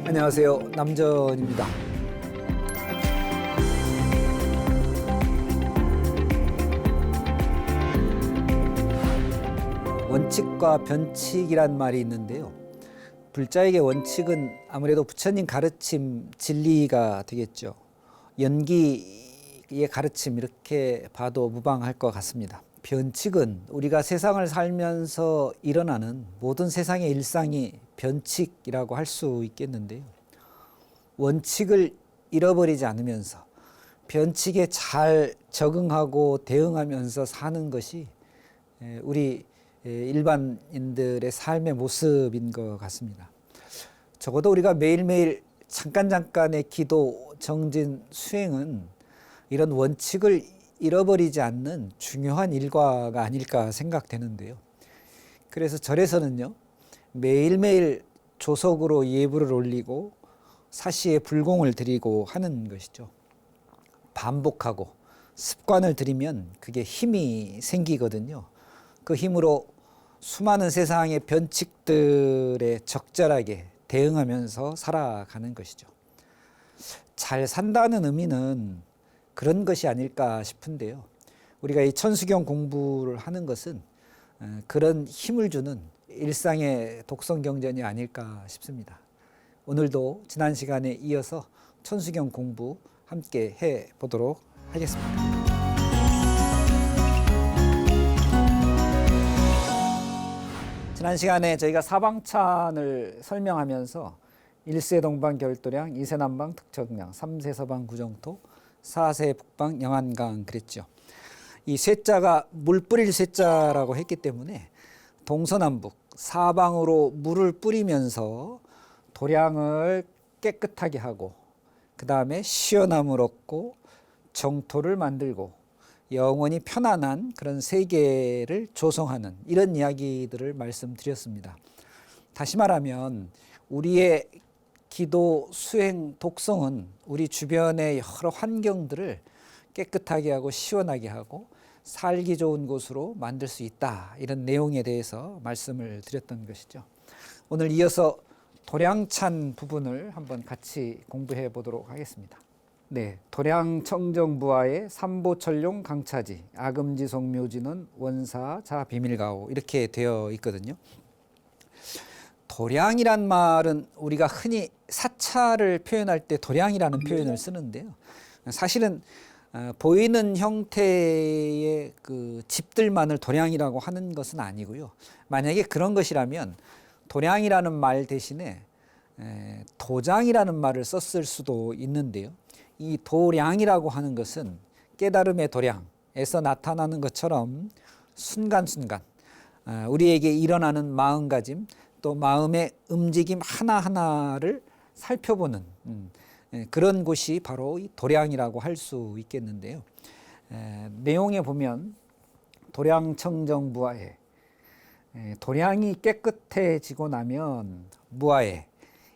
안녕하세요. 남전입니다. 원칙과 변칙이란 말이 있는데요. 불자에게 원칙은 아무래도 부처님 가르침, 진리가 되겠죠. 연기의 가르침 이렇게 봐도 무방할 것 같습니다. 변칙은 우리가 세상을 살면서 일어나는 모든 세상의 일상이 변칙이라고 할 수 있겠는데요. 원칙을 잃어버리지 않으면서 변칙에 잘 적응하고 대응하면서 사는 것이 우리 일반인들의 삶의 모습인 것 같습니다. 적어도 우리가 매일매일 잠깐의 기도, 정진, 수행은 이런 원칙을 잃어버리지 않는 중요한 일과가 아닐까 생각되는데요. 그래서 절에서는요, 매일매일 조석으로 예불을 올리고 사시에 불공을 드리고 하는 것이죠. 반복하고 습관을 들이면 그게 힘이 생기거든요. 그 힘으로 수많은 세상의 변칙들에 적절하게 대응하면서 살아가는 것이죠. 잘 산다는 의미는 그런 것이 아닐까 싶은데요. 우리가 이 천수경 공부를 하는 것은 그런 힘을 주는 일상의 독성경전이 아닐까 싶습니다. 오늘도 지난 시간에 이어서 천수경 공부 함께 해 보도록 하겠습니다. 지난 시간에 저희가 사방찬을 설명하면서 1세 동방 결도량, 2세 남방 특정량, 3세 서방 구정토, 4세 북방 영안강 그랬죠. 이 쇠자가 물 뿌릴 쇠자라고 했기 때문에 동서남북 사방으로 물을 뿌리면서 도량을 깨끗하게 하고 그 다음에 시원함을 얻고 정토를 만들고 영원히 편안한 그런 세계를 조성하는 이런 이야기들을 말씀드렸습니다. 다시 말하면 우리의 기도, 수행, 독성은 우리 주변의 여러 환경들을 깨끗하게 하고 시원하게 하고 살기 좋은 곳으로 만들 수 있다. 이런 내용에 대해서 말씀을 드렸던 것이죠. 오늘 이어서 도량찬 부분을 한번 같이 공부해 보도록 하겠습니다. 네, 도량청정부하의 삼보철룡 강차지 아금지송묘지는 원사 자 비밀가오 이렇게 되어 있거든요. 도량이란 말은 우리가 흔히 사찰을 표현할 때 도량이라는 표현을 쓰는데요. 사실은 보이는 형태의 그 집들만을 도량이라고 하는 것은 아니고요. 만약에 그런 것이라면 도량이라는 말 대신에 도장이라는 말을 썼을 수도 있는데요. 이 도량이라고 하는 것은 깨달음의 도량에서 나타나는 것처럼 순간순간 우리에게 일어나는 마음가짐 또 마음의 움직임 하나하나를 살펴보는 그런 곳이 바로 이 도량이라고 할 수 있겠는데요. 내용에 보면 도량청정무아에 도량이 깨끗해지고 나면 무아에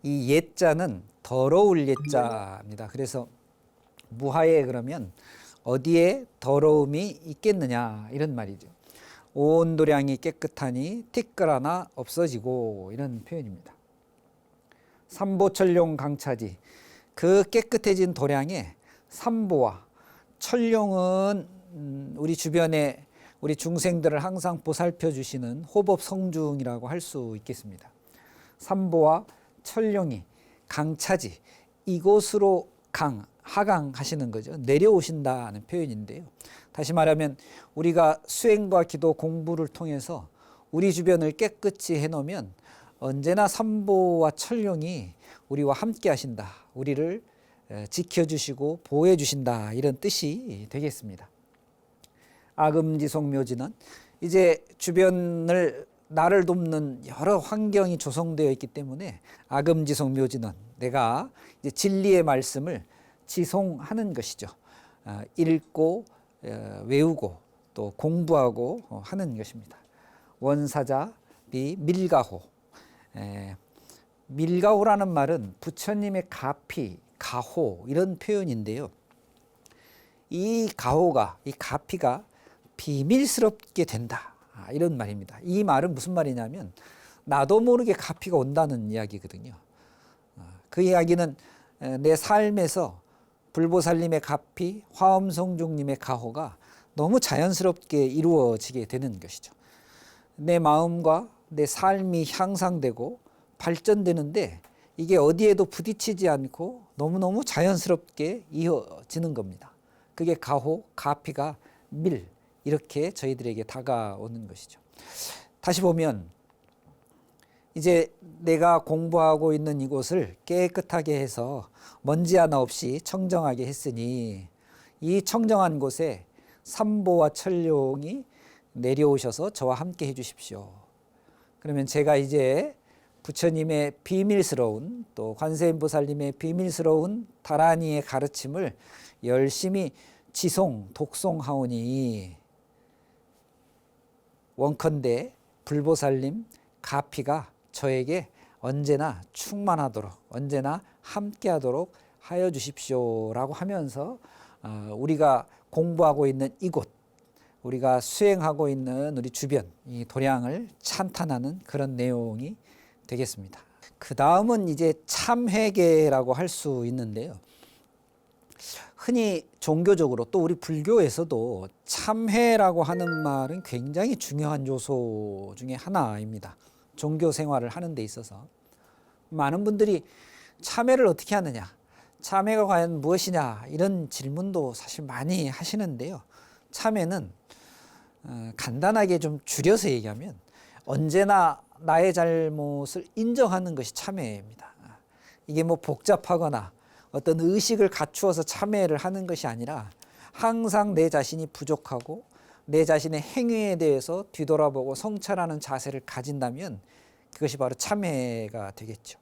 이 예자는 더러울 예자입니다. 그래서 무하에 그러면 어디에 더러움이 있겠느냐 이런 말이죠. 온 도량이 깨끗하니 티끌 하나 없어지고 이런 표현입니다. 삼보철룡 강차지 그 깨끗해진 도량에 삼보와 철룡은 우리 주변에 우리 중생들을 항상 보살펴 주시는 호법 성중이라고 할 수 있겠습니다. 삼보와 철룡이 강차지 이곳으로 하강하시는 거죠. 내려오신다는 표현인데요. 다시 말하면 우리가 수행과 기도 공부를 통해서 우리 주변을 깨끗이 해놓으면 언제나 삼보와 철룡이 우리와 함께 하신다. 우리를 지켜주시고 보호해 주신다. 이런 뜻이 되겠습니다. 아금지송묘지는 이제 주변을 나를 돕는 여러 환경이 조성되어 있기 때문에 아금지송묘지는 내가 이제 진리의 말씀을 지송하는 것이죠. 읽고 외우고 또 공부하고 하는 것입니다. 원사자 비 밀가호 밀가호라는 말은 부처님의 가피, 가호 이런 표현인데요. 이 가호가 이 가피가 비밀스럽게 된다 이런 말입니다. 이 말은 무슨 말이냐면 나도 모르게 가피가 온다는 이야기거든요. 그 이야기는 내 삶에서 불보살님의 가피, 화엄성중님의 가호가 너무 자연스럽게 이루어지게 되는 것이죠. 내 마음과 내 삶이 향상되고 발전되는데 이게 어디에도 부딪히지 않고 너무너무 자연스럽게 이어지는 겁니다. 그게 가호, 가피가 밀 이렇게 저희들에게 다가오는 것이죠. 다시 보면 이제 내가 공부하고 있는 이곳을 깨끗하게 해서 먼지 하나 없이 청정하게 했으니 이 청정한 곳에 삼보와 천룡이 내려오셔서 저와 함께 해주십시오. 그러면 제가 이제 부처님의 비밀스러운 또 관세음보살님의 비밀스러운 다라니의 가르침을 열심히 지송, 독송하오니 원컨대 불보살님 가피가 저에게 언제나 충만하도록 언제나 함께하도록 하여 주십시오라고 하면서 우리가 공부하고 있는 이곳 우리가 수행하고 있는 우리 주변 이 도량을 찬탄하는 그런 내용이 되겠습니다. 그 다음은 이제 참회계라고 할 수 있는데요. 흔히 종교적으로 또 우리 불교에서도 참회라고 하는 말은 굉장히 중요한 요소 중에 하나입니다. 종교 생활을 하는 데 있어서 많은 분들이 참회를 어떻게 하느냐, 참회가 과연 무엇이냐 이런 질문도 사실 많이 하시는데요. 참회는 간단하게 좀 줄여서 얘기하면 언제나 나의 잘못을 인정하는 것이 참회입니다. 이게 뭐 복잡하거나 어떤 의식을 갖추어서 참회를 하는 것이 아니라 항상 내 자신이 부족하고 내 자신의 행위에 대해서 뒤돌아보고 성찰하는 자세를 가진다면 그것이 바로 참회가 되겠죠.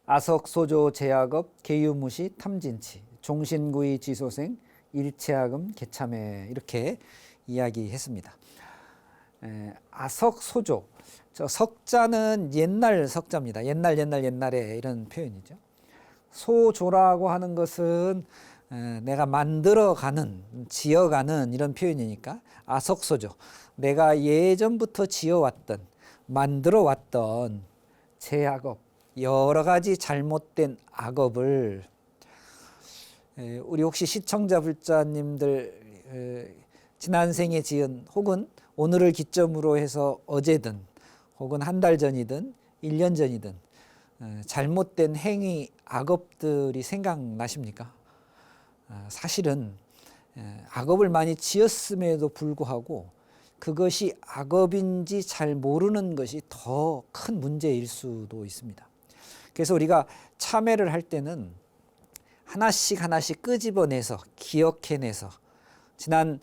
아석소조 제약업 계유무시 탐진치 종신구이 지소생 일체학음 개참회 이렇게 이야기했습니다. 아석소조 저 석자는 옛날 석자입니다. 옛날에 이런 표현이죠. 소조라고 하는 것은 내가 만들어가는 지어가는 이런 표현이니까 아석소조 내가 예전부터 지어왔던 만들어왔던 제 악업 여러 가지 잘못된 악업을 우리 혹시 시청자 불자님들 지난 생에 지은 혹은 오늘을 기점으로 해서 어제든 혹은 한 달 전이든 1년 전이든 잘못된 행위 악업들이 생각나십니까? 사실은 악업을 많이 지었음에도 불구하고 그것이 악업인지 잘 모르는 것이 더 큰 문제일 수도 있습니다. 그래서 우리가 참회를 할 때는 하나씩 끄집어내서 기억해내서 지난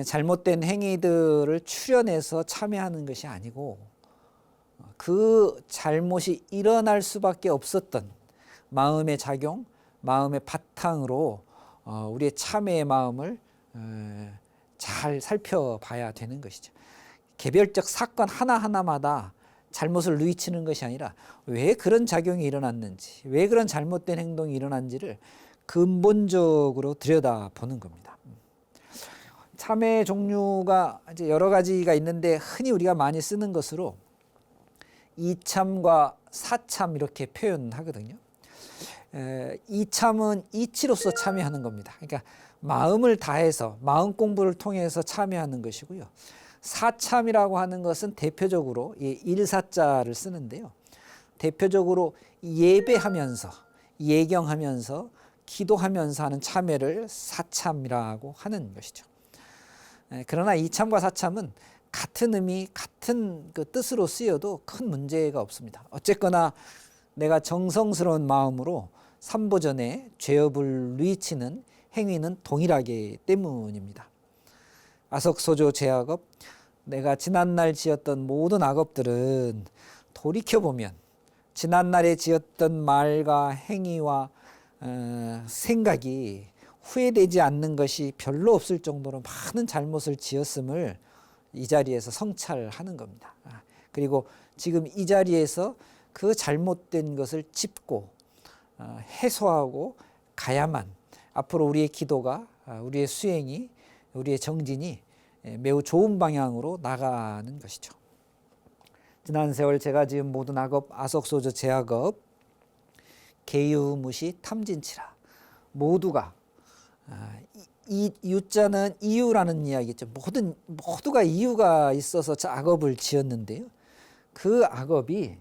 잘못된 행위들을 추려내서 참회하는 것이 아니고 그 잘못이 일어날 수밖에 없었던 마음의 작용, 마음의 바탕으로 우리의 참회의 마음을 잘 살펴봐야 되는 것이죠. 개별적 사건 하나하나마다 잘못을 누이치는 것이 아니라 왜 그런 작용이 일어났는지, 왜 그런 잘못된 행동이 일어난지를 근본적으로 들여다보는 겁니다. 참회 종류가 이제 여러 가지가 있는데 흔히 우리가 많이 쓰는 것으로 이참과 사참 이렇게 표현하거든요. 이참은 이치로서 참여하는 겁니다. 그러니까 마음을 다해서 마음 공부를 통해서 참여하는 것이고요. 사참이라고 하는 것은 대표적으로 일사자를 쓰는데요. 대표적으로 예배하면서 예경하면서 기도하면서 하는 참회를 사참이라고 하는 것이죠. 그러나 이참과 사참은 같은 의미, 같은 그 뜻으로 쓰여도 큰 문제가 없습니다. 어쨌거나 내가 정성스러운 마음으로 삼보전에 죄업을 누이치는 행위는 동일하기 때문입니다. 아석소조 제악업, 내가 지난날 지었던 모든 악업들은 돌이켜보면 지난날에 지었던 말과 행위와 생각이 후회되지 않는 것이 별로 없을 정도로 많은 잘못을 지었음을 이 자리에서 성찰하는 겁니다. 그리고 지금 이 자리에서 그 잘못된 것을 짚고 해소하고 가야만 앞으로 우리의 기도가 우리의 수행이 우리의 정진이 매우 좋은 방향으로 나가는 것이죠. 지난 세월 제가 지은 모든 악업 아석소조 제악업 계유무시 탐진치라. 모두가 이 유자는 이유라는 이야기죠. 모두가 이유가 있어서 악업을 지었는데요. 그 악업이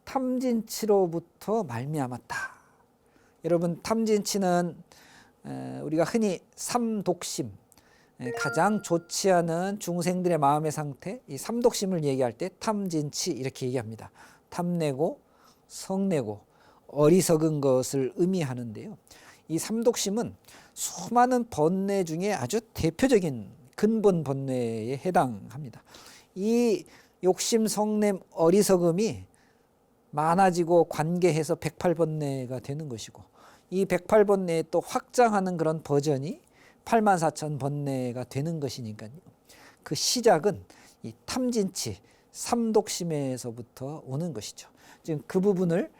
탐진치로부터 말미암았다. 여러분, 탐진치는 우리가 흔히 삼독심, 가장 좋지 않은 중생들의 마음의 상태, 이 삼독심을 얘기할 때 탐진치 이렇게 얘기합니다. 탐내고 성내고 어리석은 것을 의미하는데요. 이 삼독심은 수많은 번뇌 중에 아주 대표적인 근본 번뇌에 해당합니다. 이 욕심, 성냄, 어리석음이 많아지고 관계해서 108번뇌가 되는 것이고, 이 108번뇌에 또 확장하는 그런 버전이 84,000번뇌가 되는 것이니까요. 그 시작은 이 탐진치, 삼독심에서부터 오는 것이죠. 지금 그 부분을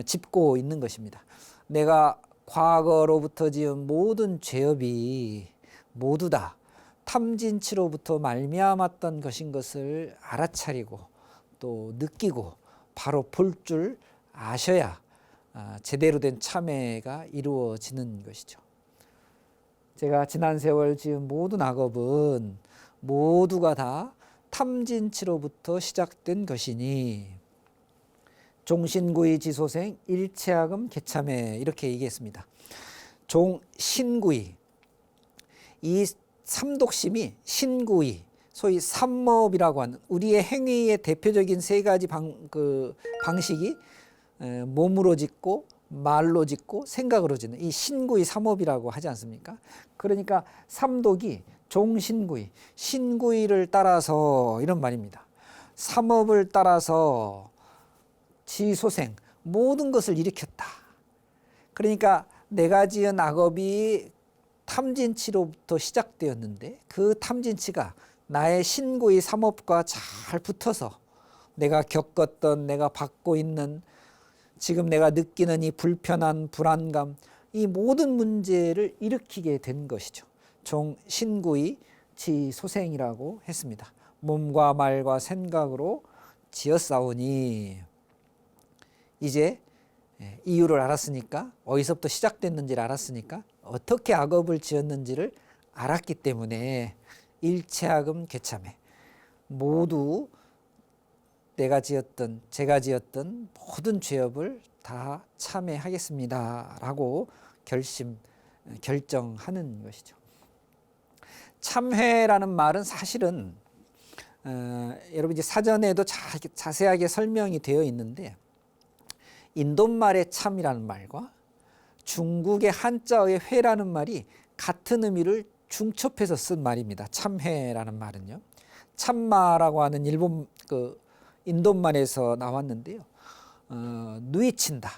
짚고 있는 것입니다. 내가 과거로부터 지은 모든 죄업이 모두 다 탐진치로부터 말미암았던 것인 것을 알아차리고 또 느끼고 바로 볼 줄 아셔야 제대로 된 참회가 이루어지는 것이죠. 제가 지난 세월 지은 모든 악업은 모두가 다 탐진치로부터 시작된 것이니 종신구의 지소생 일체악음 개참해 이렇게 얘기했습니다. 종신구의, 이 삼독심이 신구의, 소위 삼업이라고 하는 우리의 행위의 대표적인 세 가지 방식이 몸으로 짓고 말로 짓고 생각으로 짓는 이 신구의 삼업이라고 하지 않습니까? 그러니까 삼독이 종신구의, 신구의를 따라서 이런 말입니다. 삼업을 따라서 지소생, 모든 것을 일으켰다. 그러니까 내가 지은 악업이 탐진치로부터 시작되었는데 그 탐진치가 나의 신구의 삼업과 잘 붙어서 내가 겪었던, 내가 받고 있는, 지금 내가 느끼는 이 불편한 불안감, 이 모든 문제를 일으키게 된 것이죠. 종신구의 지소생이라고 했습니다. 몸과 말과 생각으로 지었사오니, 이제 이유를 알았으니까, 어디서부터 시작됐는지를 알았으니까, 어떻게 악업을 지었는지를 알았기 때문에 일체악음 개참해, 모두 내가 지었던, 제가 지었던 모든 죄업을 다 참회하겠습니다 라고 결정하는 것이죠. 참회라는 말은 사실은 여러분 이제 사전에도 자세하게 설명이 되어 있는데, 인도말의 참이라는 말과 중국의 한자어의 회라는 말이 같은 의미를 중첩해서 쓴 말입니다. 참회라는 말은요. 참마라고 하는 일본 인도말에서 나왔는데요. 누이친다,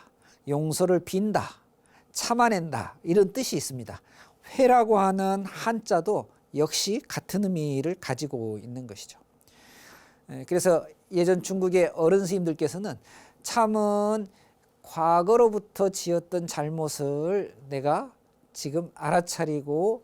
용서를 빈다, 참아낸다 이런 뜻이 있습니다. 회라고 하는 한자도 역시 같은 의미를 가지고 있는 것이죠. 그래서 예전 중국의 어른 스님들께서는 참은 과거로부터 지었던 잘못을 내가 지금 알아차리고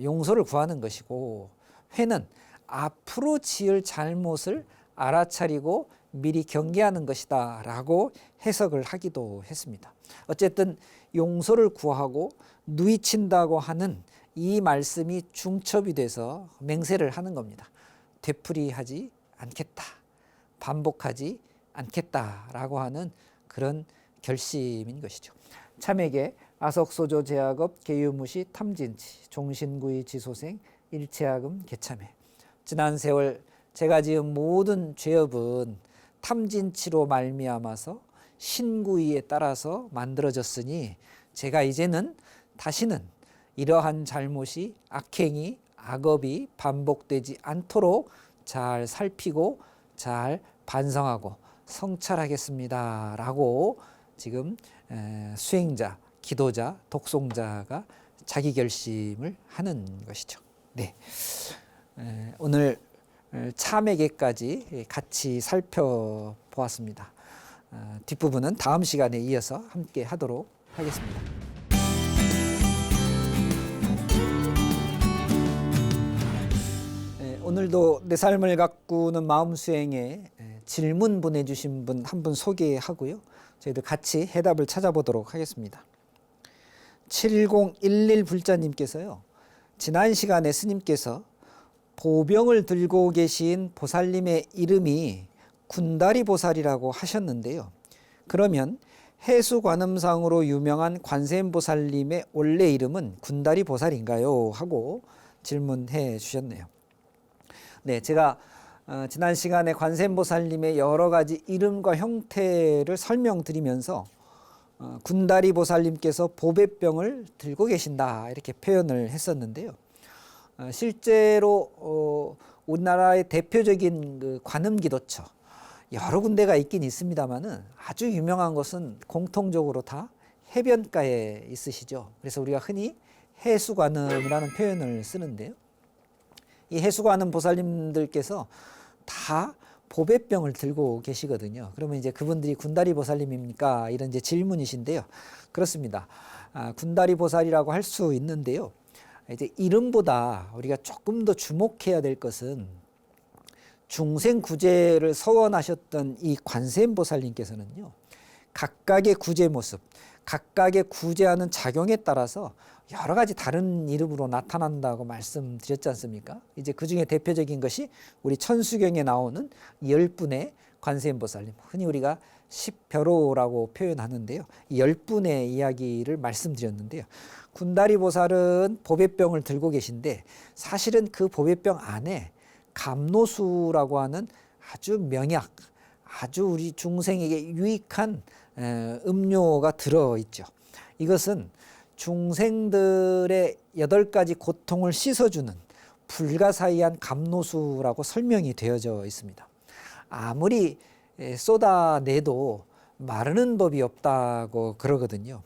용서를 구하는 것이고, 회는 앞으로 지을 잘못을 알아차리고 미리 경계하는 것이다 라고 해석을 하기도 했습니다. 어쨌든 용서를 구하고 누이친다고 하는 이 말씀이 중첩이 돼서 맹세를 하는 겁니다. 되풀이하지 않겠다, 반복하지 않겠다라고 하는 그런 결심인 것이죠. 참에게 아석소조 제악업 계유무시 탐진치 종신구의 지소생 일체악음 개참해. 지난 세월 제가 지은 모든 죄업은 탐진치로 말미암아서 신구의에 따라서 만들어졌으니 제가 이제는 다시는 이러한 잘못이, 악행이, 악업이 반복되지 않도록 잘 살피고 잘 반성하고 성찰하겠습니다 라고 지금 수행자, 기도자, 독송자가 자기 결심을 하는 것이죠. 네, 오늘 참회계까지 같이 살펴보았습니다. 뒷부분은 다음 시간에 이어서 함께 하도록 하겠습니다. 오늘도 내 삶을 가꾸는 마음 수행에 질문 보내주신 분 한 분 소개하고요. 저희들 같이 해답을 찾아보도록 하겠습니다. 7011 불자님께서요. 지난 시간에 스님께서 보병을 들고 계신 보살님의 이름이 군다리 보살이라고 하셨는데요. 그러면 해수관음상으로 유명한 관세음보살님의 원래 이름은 군다리 보살인가요? 하고 질문해 주셨네요. 네, 제가 지난 시간에 관세음보살님의 여러 가지 이름과 형태를 설명드리면서 군다리 보살님께서 보배병을 들고 계신다 이렇게 표현을 했었는데요. 실제로 우리나라의 대표적인 그 관음기도처 여러 군데가 있긴 있습니다만은 아주 유명한 것은 공통적으로 다 해변가에 있으시죠. 그래서 우리가 흔히 해수관음이라는 표현을 쓰는데요. 이 해수관음 보살님들께서 다 보배병을 들고 계시거든요. 그러면 이제 그분들이 군다리 보살님입니까? 이런 이제 질문이신데요. 그렇습니다. 군다리 보살이라고 할 수 있는데요. 이제 이름보다 우리가 조금 더 주목해야 될 것은 중생 구제를 서원하셨던 이 관세음보살님께서는요. 각각의 구제 모습, 각각의 구제하는 작용에 따라서 여러 가지 다른 이름으로 나타난다고 말씀드렸지 않습니까? 이제 그 중에 대표적인 것이 우리 천수경에 나오는 10분의 관세음보살님, 흔히 우리가 10벼로라고 표현하는데요. 이 10분의 이야기를 말씀드렸는데요. 군다리 보살은 보배병을 들고 계신데 사실은 그 보배병 안에 감노수라고 하는 아주 명약, 아주 우리 중생에게 유익한 음료가 들어있죠. 이것은 중생들의 8가지 고통을 씻어주는 불가사의한 감노수라고 설명이 되어져 있습니다. 아무리 쏟아내도 마르는 법이 없다고 그러거든요.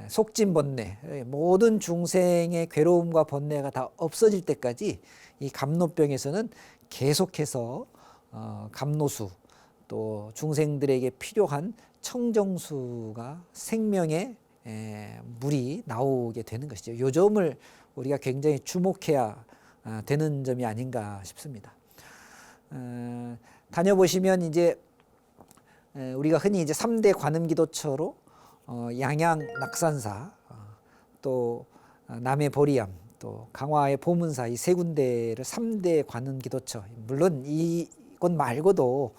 속진번뇌, 모든 중생의 괴로움과 번뇌가 다 없어질 때까지 이 감노병에서는 계속해서 감노수 또 중생들에게 필요한 청정수가 생명의 물이 나오게 되는 것이죠. 요 점을 우리가 굉장히 주목해야 되는 점이 아닌가 싶습니다. 다녀보시면 이제 우리가 흔히 이제 3대 관음기도처로 양양 낙산사, 또 남해 보리암, 또 강화의 보문사 이 세 군데를 3대 관음기도처, 물론 이곳 말고도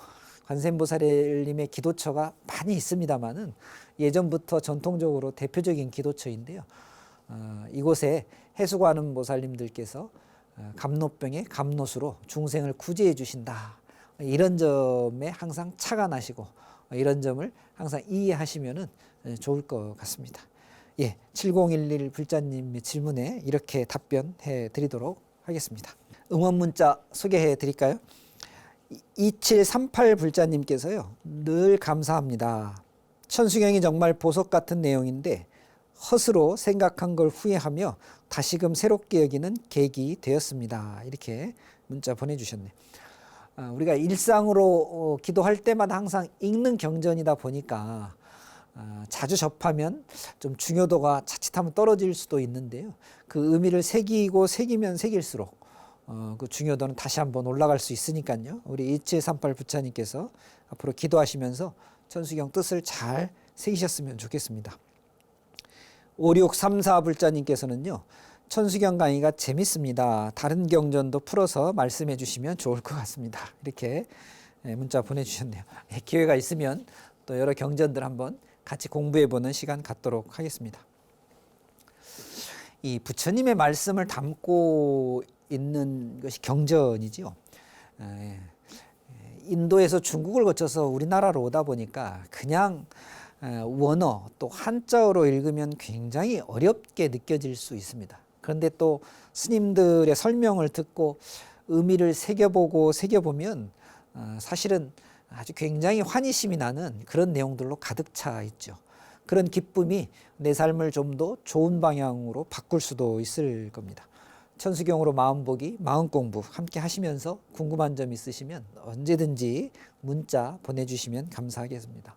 관세음보살님의 기도처가 많이 있습니다만은 예전부터 전통적으로 대표적인 기도처인데요. 이곳에 해수관음보살님들께서 감노병의 감노수로 중생을 구제해 주신다. 이런 점에 항상 착안하시고 이런 점을 항상 이해하시면 좋을 것 같습니다. 예, 7011 불자님의 질문에 이렇게 답변해 드리도록 하겠습니다. 응원 문자 소개해 드릴까요? 2738 불자님께서요. 늘 감사합니다. 천수경이 정말 보석 같은 내용인데 헛으로 생각한 걸 후회하며 다시금 새롭게 여기는 계기 되었습니다. 이렇게 문자 보내주셨네요. 우리가 일상으로 기도할 때마다 항상 읽는 경전이다 보니까 자주 접하면 좀 중요도가 자칫하면 떨어질 수도 있는데요. 그 의미를 새기고 새기면 새길수록 그 중요도는 다시 한번 올라갈 수 있으니까요. 우리 2738 부처님께서 앞으로 기도하시면서 천수경 뜻을 잘 새기셨으면 좋겠습니다. 5634 불자님께서는요. 천수경 강의가 재밌습니다. 다른 경전도 풀어서 말씀해 주시면 좋을 것 같습니다. 이렇게 문자 보내주셨네요. 기회가 있으면 또 여러 경전들 한번 같이 공부해보는 시간 갖도록 하겠습니다. 이 부처님의 말씀을 담고 있는 것이 경전이지요. 인도에서 중국을 거쳐서 우리나라로 오다 보니까 그냥 원어 또 한자어로 읽으면 굉장히 어렵게 느껴질 수 있습니다. 그런데 또 스님들의 설명을 듣고 의미를 새겨보면 사실은 아주 굉장히 환희심이 나는 그런 내용들로 가득 차 있죠. 그런 기쁨이 내 삶을 좀 더 좋은 방향으로 바꿀 수도 있을 겁니다. 천수경으로 마음보기, 마음공부 함께 하시면서 궁금한 점 있으시면 언제든지 문자 보내주시면 감사하겠습니다.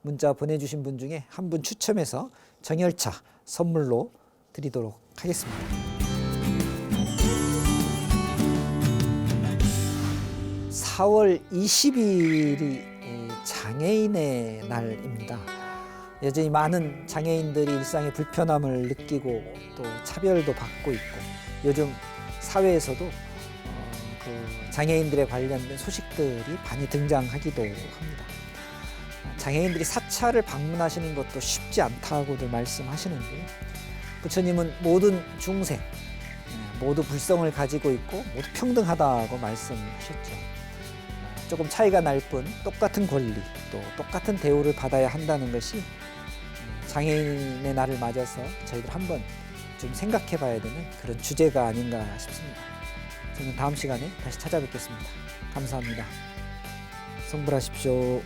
문자 보내주신 분 중에 한 분 추첨해서 정열차 선물로 드리도록 하겠습니다. 4월 20일이 장애인의 날입니다. 여전히 많은 장애인들이 일상의 불편함을 느끼고 또 차별도 받고 있고 요즘 사회에서도 그 장애인들에 관련된 소식들이 많이 등장하기도 합니다. 장애인들이 사찰을 방문하시는 것도 쉽지 않다고들 말씀하시는데요. 부처님은 모든 중생, 모두 불성을 가지고 있고 모두 평등하다고 말씀하셨죠. 조금 차이가 날 뿐 똑같은 권리 또 똑같은 대우를 받아야 한다는 것이 장애인의 날을 맞아서 저희들 한번 좀 생각해 봐야 되는 그런 주제가 아닌가 싶습니다. 저는 다음 시간에 다시 찾아뵙겠습니다. 감사합니다. 성불하십시오.